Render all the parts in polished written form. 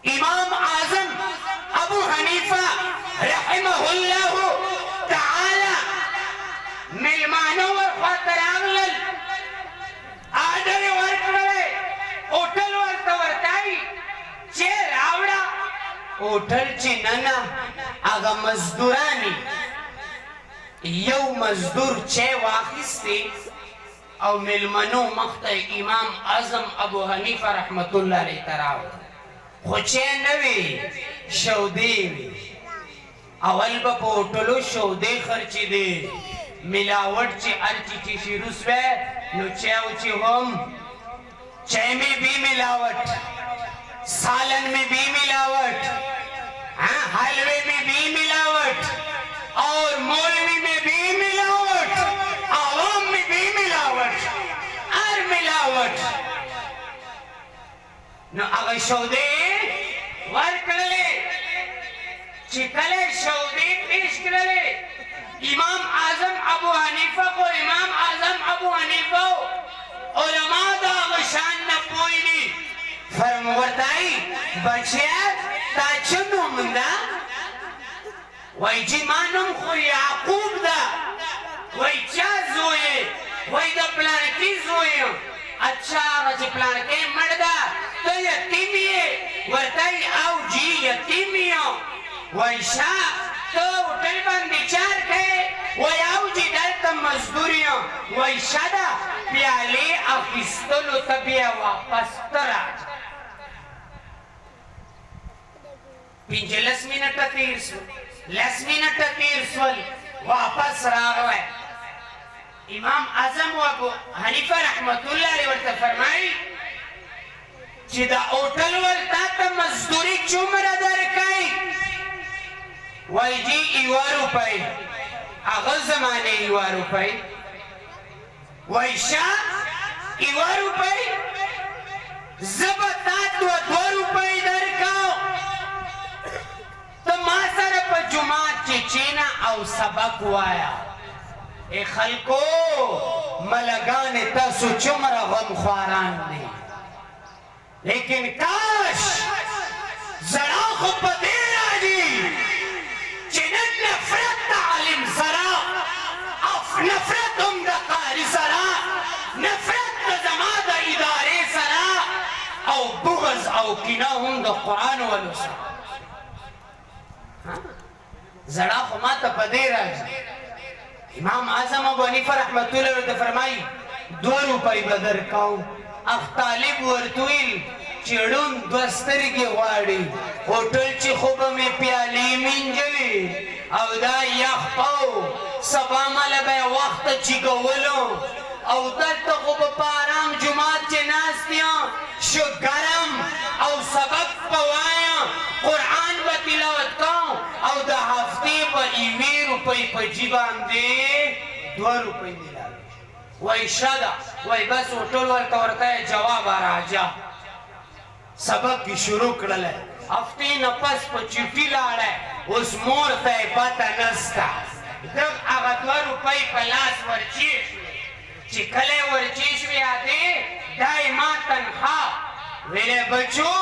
امام اعظم ابو حنیفه رحمه الله تعالی ملمانو ورخواته راغلل، آډر یې ورکړی، هوټل ورته ورتایي چې راوړه. هوټل چې ننه هغه مزدورانې یو مزدور چای واخیستې او ملمنو مخته امام اعظم ابو حنیفه رحمت الله علیه ته راوړه. خو چای نه وي، شودې وي. اول به په هوټلو شودې خرڅېدې، ملاوټ چې هر چی چې شروع سوی نو چای چې هم چای میں بھی ملاوٹ، سالن میں بھی ملاوٹ، حلوے میں بھی ملاوٹ، اور مولوی میں بھی ملاوٹ، عوام میں بھی ملاوٹ، ہر ملاوٹ. نو هغه شودې ورکړلې چې کله شودې پیش کړلې امام اعظم ابو حنیفه کو امام اعظم ابو حنیفه علماء دا هغه شان نه پوه دي. ورته بچیا تا څه نوم ده؟ وایي چې ما نوم خو یعقوب ده. وایي چا زوی یې؟ وایي د پلانکي زوی یم. اچھا هغه چې پلانکی مړ ده ته یتیم یې؟ ورته او جی یتیم یم. وایي ښه ته هوټل باندې چار کوې؟ وایي او جی دلته مزدور یم. وایي ښه ده پیالې اخیستلو ته بیا واپس ته راځه. 15 منټه تېر شول، 10 منټه تېر شول، واپس راغلی. امام اعظم ابو حنیفه رحمت الله علیه ورته فرمایي چې دا هوټل ول تا ته مزدوري څومره درکوي؟ وایي جی 1 روپۍ. هغه زمانې 1 روپۍ. وایي ښه 1 روپۍ زه به تا 2 روپۍ درکوم، ته ما سره په جومات کې کښېنه او سبق وایه. ای خلکو ملګانې تاسو څومره غمخواران دي، لیکن کاش زړه خو په دې راځي چې نن نفرت د عالم سره، نفرت هم د قاري سره، نفرت د زما د ادارې سره، او بغض او کینه هم د قرآن والو سره. زړه خو ما ته په دې راځي. امام اعظم ابو حنیفه رحمت الله ورته فرمایي 2 روپۍ به درکوم. اخ طالب ورته ویل چې ړوند 2 سترګې غواړي، هوټل چې خو به مې پیالې مینځلې او دا یخ او سبا مله به یې وخته چیګولو او دلته خو به په ارام جومات چې ناست یم شو ګرم او سبق به وایم، قرآن به تلاوت کوم او د هفتې به 1 روپۍ په جي باندې 2 روپۍ میلاوي. وایي ښه ده. وایي بس هوټل ورته ورته جواب راځه. سبق یې شروع کړلی، هفتې نه پس په چټي لاړی، اوس مور ته یې پته نسته. هغه 2 روپۍ په لاس ورچې شوې. چې کله یې ورچې شوې ادې دا یې ما تنخوا. ویلې بچو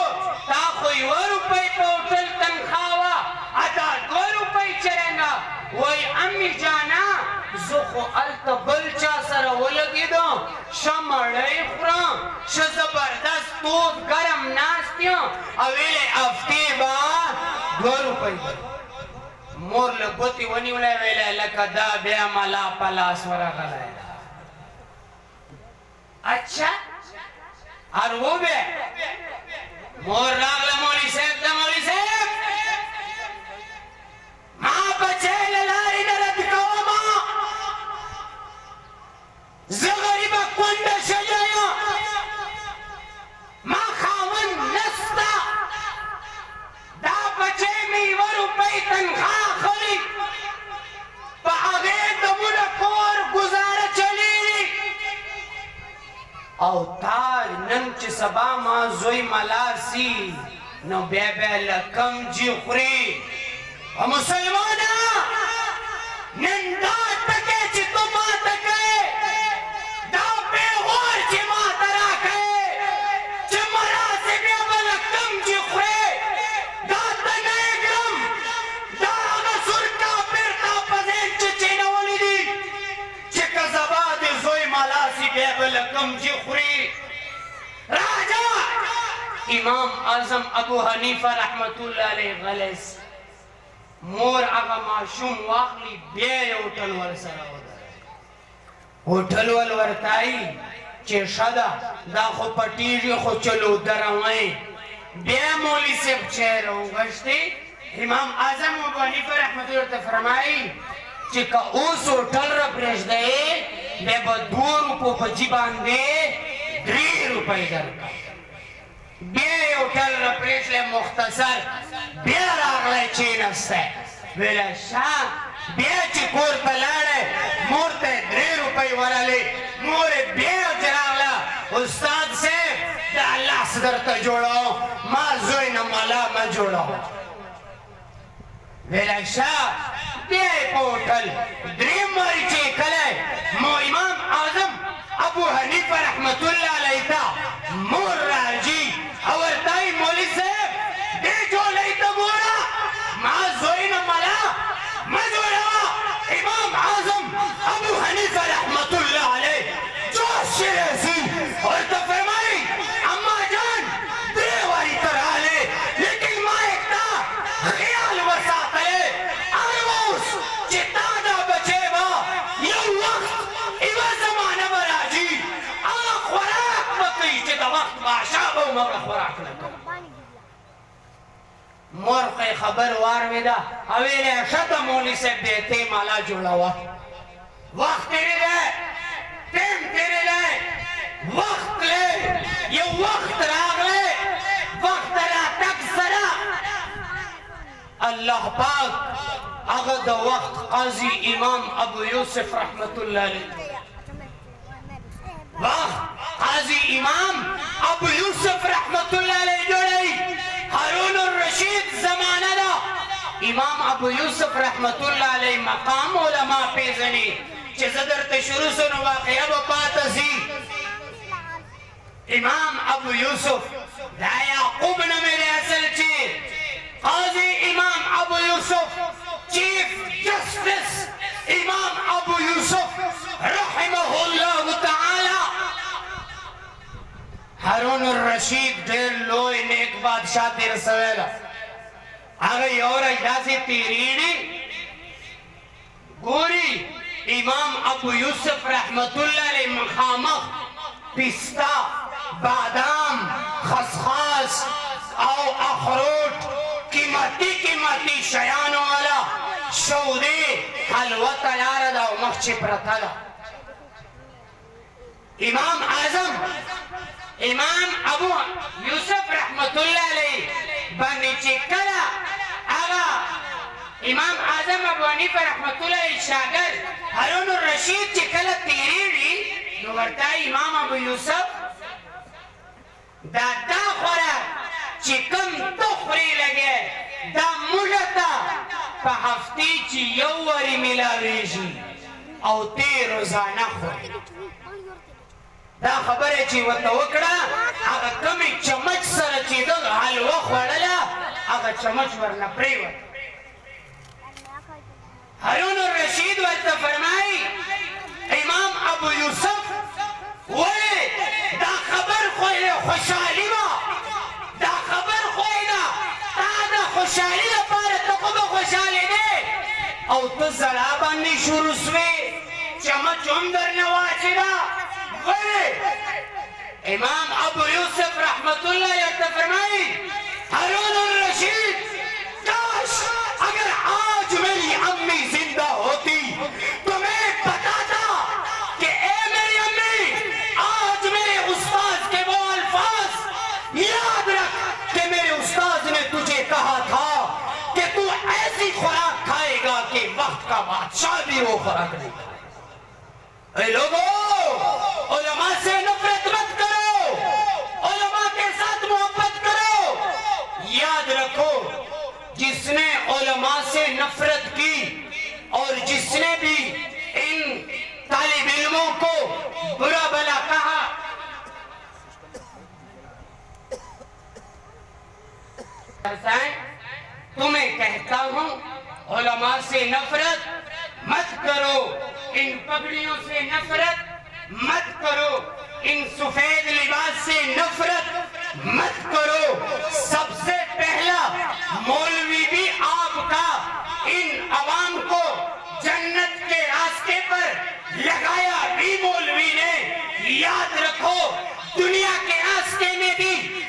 تا خو 1 روپۍ په هوټل تنخوا وه، دا 2 روپۍ څرنګه؟ وایي امي جانا زه خو هلته بل چا سره ولګېدم، ښه مړۍ خورم، ښه زبردست تود ګرم ناست یم، او ویلې هفتې به 2 روپۍ. مور له ګوتې ونیولی، ویلی لکه دا بیا ملا په لاس ورغلی ده. اچھا ار وبه مور راغله مولوي صاحب ته، مولوي صاحب ما بچی له لارې نه رد کومه، زه غریبه کونډه ښځه یم، ما خاوند نسته، دا بچی مې 1 روپۍ تنخوا اخلي، په هغې دمونه کور ګزاره چلېږي، او تا نن چې سبا ما زوی ملا سي نو بیا بیا لکم جي خوري. او مسلمانه نن دا ټکی چې تو ما ته کوې، دا پیغور چې ما ته راکوې چې مراسې بیا به لکم جي خورې، इमाम आजम अबू हनीफा रहमतुल्लाह अलैह गलेस मोर आगा माशूम वाखली बे होटल वर सरा होटल वर वरताई चे शदा दा खो पटीरी खो चलो दरवाए बे मौली से चेहरा गश्ती इमाम आजम अबू हनीफा रहमतुल्लाह अलैह फरमाई चे का उस होटल र प्रेस दे बे बदूर को पजीबान दे 3 रुपए दर बे होटल र प्रेस ले मुख्तसर बे रागले चीनस्ते वेला शाह बे ची कोर तलाड़े मोरते 3 रुपए वाले मोरे बे जराला उस्ताद से अल्लाह सदर त जोड़ो मा जोई न मला मा जोड़ो वेला शाह बे होटल ड्रीम मरी ची कले मो इमाम आजम अबू हनीफा रहमतुल्लाह अलैह था मोर राजी और ताई मौली से दे जो नहीं तो मोरा मा जोई न मला मा जोड़ा इमाम आजम अबू हनीफा रहमतुल्लाह अलैह जो शेरसी और तो फरमाई अम्मा जान देवारी तरह ले लेकिन मां एक था ख्याल वसात ले आरमोस चितादा बचेवा ये वक्त इवा जमाना बराजी आ खुराक बकई चिता वक्त बाशाबो मगर खुराक न मोर के खबर वार वेदा अवेले शत मौली से बेते माला जुड़ावा वक्त तेरे ले टाइम तेरे ले वक्त ले ये वक्त राग ले वक्त रा तक सरा अल्लाह पाक अगद वक्त काजी इमाम अबू यूसुफ रहमतुल्लाह अलैह वाह काजी इमाम अबू यूसुफ रहमतुल्लाह अलैह जोड़ई हारून रशीद जमाना दा इमाम अबू यूसुफ रहमतुल्लाह अलैह मकाम उलमा पेजनी चे जदर ते शुरू सुन वाक़या बातसी इमाम अबू यूसुफ दा याकूब न मेरे असल चे काजी इमाम अबू यूसुफ चीफ जस्टिस इमाम अबू यूसुफ रहमहुल्लाह तआला हारून रशीद ढेर लोई नेक बादशाह तेरे सवेला आगे और इजाज़त तीरीनी गोरी इमाम अबू यूसुफ रहमतुल्लाह अलैह मखामा पिस्ता बादाम खसखस और अखरोट कीमती शयानों वाला शौदे हलवा तैयार दा मख्ची प्रथला इमाम आजम इमाम अबू यूसुफ रहमतुल्लाह अलैह बनी चिकला आगा इमाम आजम अबू हनीफा रहमतुल्लाह अलैह शागिर्द हारून रशीद चिकला तीरी नो वर्ता इमाम अबू यूसुफ दादा खोरा चिकन तो खरी लगे दा मुजता पे हफ्ते ची यौवरी मिलावेजी औ ते रोजाना खोरी दा खबर है ची वतवकड़ा आगा कमी चमच सर ची दो हलवा खोड़ला आगा चमच वरना प्रेवत हारून रशीद वर्ता फरमाई इमाम अबू यूसुफ वे दा खबर खोले खुशहाली मा दा खबर खोएगा तादा खुशहाली लपारे तो को खुशहाली दे औ तो जरा बननी शुरू से चमच अंदर नवाजिदा इमाम अबू यूसुफ रहमतुल्लाह अलैह फरमाई हारून रशीद काश अगर आज मेरी अम्मी जिंदा होती तो मैं बताता कि ए मेरी अम्मी आज मेरे उस्ताद के वो अल्फाज याद रख कि मेरे उस्ताद ने तुझे कहा था कि तू ऐसी खुराक खाएगा कि वक्त का बादशाह भी वो खुराक नहीं खाएगा। लोगों उलमा से नफरत मत करो, उलमा के साथ मोहब्बत करो। याद रखो जिसने उलमा से नफरत की और जिसने भी इन तालिब इल्मों को बुरा भला कहा तुम्हें कहता हूं उलमा से नफरत मत करो, इन पगड़ियों से नफरत मत करो, इन सफेद लिबास से नफरत मत करो। देखो दुनिया के रास्ते में भी